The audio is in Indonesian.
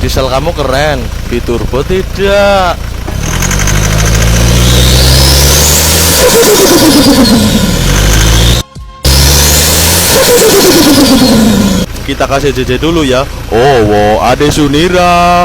diesel kamu keren, biturbo tidak. Kita kasih JJ dulu ya. Oh, wow, Ade Sunira.